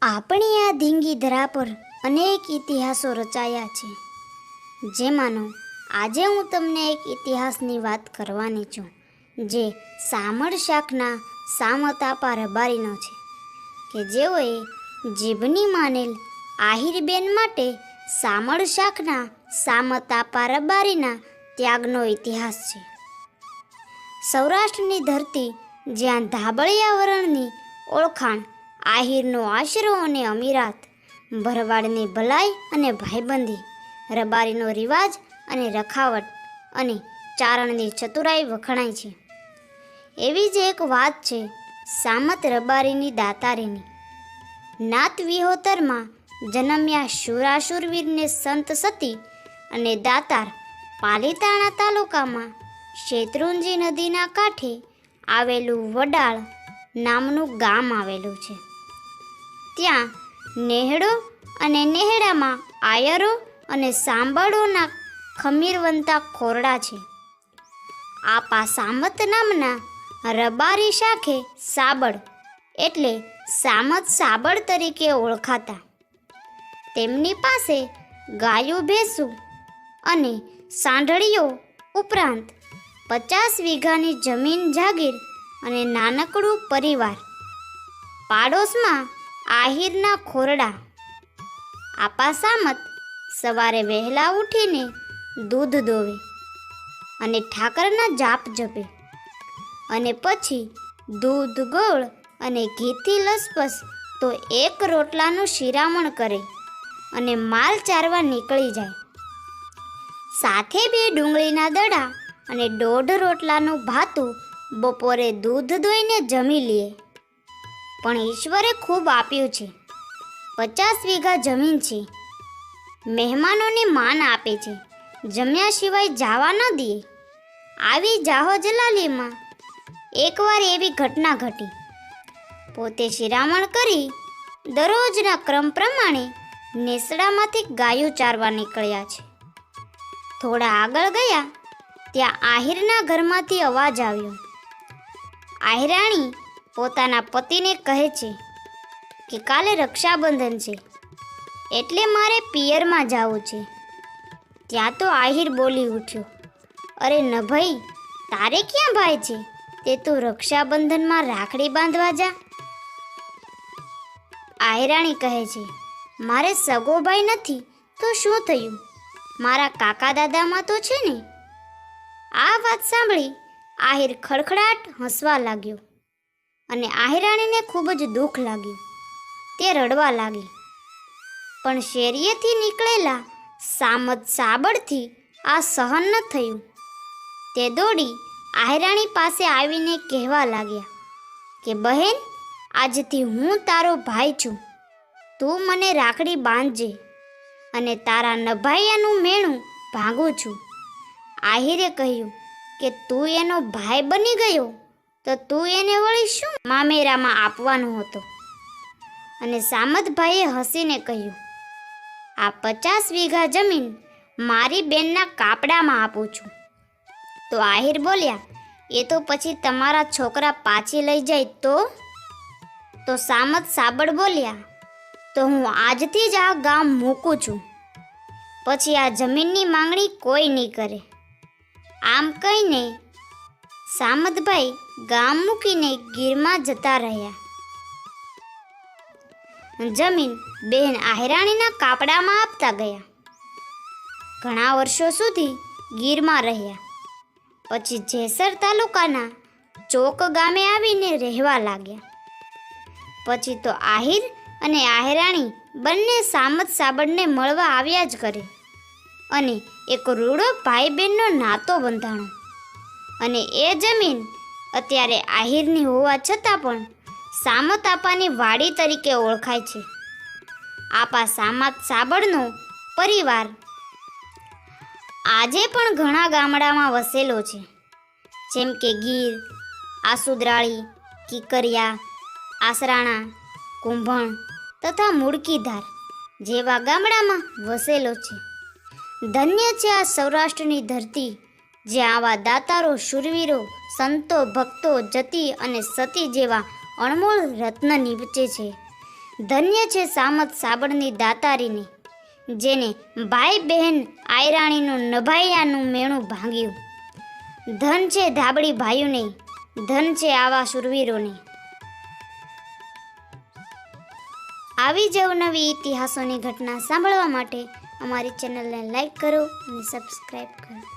આપણી આ ધીંગી ધરા પર અનેક ઇતિહાસો રચાયા છે, જેમાંનો આજે હું તમને એક ઇતિહાસની વાત કરવાની છું, જે સામળ શાખના સામતાપા રબારીનો છે, કે જેઓએ જીભની માનેલ આહિરબેન માટે સામળ શાખના સામતાપા રબારીના ત્યાગનો ઇતિહાસ છે. સૌરાષ્ટ્રની ધરતી, જ્યાં ધાબળિયા વરણની ઓળખાણ, આહિરનો આશરો અને અમીરાત, ભરવાડની ભલાઈ અને ભાઈબંધી, રબારીનો રિવાજ અને રખાવટ અને ચારણની ચતુરાઈ વખણાય છે. એવી જ એક વાત છે સામત રબારીની દાતારીની. નાત વિહોતરમાં જન્મ્યા શુરાશુરવીરને સંત સતી અને દાતાર પાલીતાણા તાલુકામાં શેત્રુંજી નદીના કાંઠે આવેલું વડાળ નામનું ગામ આવેલું છે. ત્યાં નેહડો અને નેહડામાં આયરો અને સાંબળોના ખમીરવંતા ખોરડા છે. આપા સામત નામના રબારી શાખે સાબળ એટલે સામત સાબળ તરીકે ઓળખાતા. તેમની પાસે ગાયું ભેંસું અને સાંઢળીઓ ઉપરાંત 50 વીઘાની જમીન જાગીર અને નાનકડું પરિવાર. પાડોશમાં આહિરના ખોરડા. આપા સામત સવારે વહેલા ઉઠીને દૂધ દોવે અને ઠાકરના જાપ જપે અને પછી દૂધ, ગોળ અને ઘીથી લસપસ તો એક રોટલાનું શિરામણ કરે અને માલ ચારવા નીકળી જાય. સાથે 2 ડુંગળીના દડા અને 1.5 રોટલાનું ભાતું બપોરે દૂધ દોઈને જમી લે. પણ ઈશ્વરે ખૂબ આપ્યું છે. 50 વીઘા જમીન છે. મહેમાનોને માન આપે છે. જમ્યા સિવાય જવા ન દે. આવી જાહો જલાલીમાં એકવાર એવી ઘટના ઘટી. પોતે શિરામણ કરી દરરોજના ક્રમ પ્રમાણે નેસડામાંથી ગાયું ચારવા નીકળ્યા છે. થોડા આગળ ગયા ત્યાં આહિરના ઘરમાંથી અવાજ આવ્યો. આહિરાણી પોતાના પતિને કહે છે કે કાલે રક્ષાબંધન છે, એટલે મારે પિયરમાં જવું છે. ત્યાં તો આહિર બોલી ઉઠ્યો, અરે ન ભાઈ, તારે ક્યાં ભાઈ છે? તે તું રક્ષાબંધનમાં રાખડી બાંધવા જા. આહિરાણી કહે છે, મારે સગો ભાઈ નથી તો શું થયું? મારા કાકા દાદામાં તો છે ને. આ વાત સાંભળી આહિર ખડખડાટ હસવા લાગ્યો અને આહિરાણીને ખૂબ જ દુઃખ લાગ્યું. તે રડવા લાગી. પણ શેરીએથી નીકળેલા સામત સાબળથી આ સહન ન થયું. તે દોડી આહિરાણી પાસે આવીને કહેવા લાગ્યા કે બહેન, આજથી હું તારો ભાઈ છું. તું મને રાખડી બાંધજે અને તારા નભાઈયાનું મેણું ભાંગું છું. આહિરે કહ્યું કે તું એનો ભાઈ બની ગયો તો તું એને વળી શું મામેરામાં આપવાનો હતો? અને સામતભાઈએ હસીને કહ્યું, આ 50 વીઘા જમીન મારી બેનના કાપડામાં આપું છું. તો આહિર બોલ્યા, એ તો પછી તમારા છોકરા પાછી લઈ જાય તો? તો સામત સાબળ બોલ્યા, તો હું આજથી જ આ ગામ મૂકું છું. પછી આ જમીનની માંગણી કોઈ નહીં કરે. આમ કહીને સામતભાઈ ગામ મૂકીને ગીરમાં જતા રહ્યા. જમીન બહેન આહિરાણીના કાપડામાં આપતા ગયા. ઘણા વર્ષો સુધી ગીરમાં રહ્યા. પછી જેસર તાલુકાના ચોક ગામે આવીને રહેવા લાગ્યા. પછી તો આહિર અને આહિરાણી બંને સામત સાબળને મળવા આવ્યા જ કરે અને એક રૂડો ભાઈ બહેનનો નાતો બંધાણો. અને એ જમીન અત્યારે આહિરની હોવા છતાં પણ સામત આપાની વાડી તરીકે ઓળખાય છે. આપા સામત સાબળનો પરિવાર આજે પણ ઘણા ગામડામાં વસેલો છે, જેમ કે ગીર, આસુદરાળી, કિકરિયા, આસરાણા, કુંભણ તથા મુડકીધાર જેવા ગામડામાં વસેલો છે. ધન્ય છે આ સૌરાષ્ટ્રની ધરતી, જ્યાં આવા દાતારો, શૂરવીરો, સંતો, ભક્તો, જતી અને સતી જેવા અણમોલ રત્ન નીપજે છે. ધન્ય છે સામત સાબળની દાતારીને, જેને ભાઈ બહેન આયરાણીનું નભાયાનું મેણું ભાંગ્યું. ધન છે ધાબળી ભાઈઓને, ધન છે આવા શૂરવીરોને. આવી જ અવનવી ઇતિહાસોની ઘટના સાંભળવા માટે અમારી ચેનલને લાઈક કરો અને સબસ્ક્રાઈબ કરો.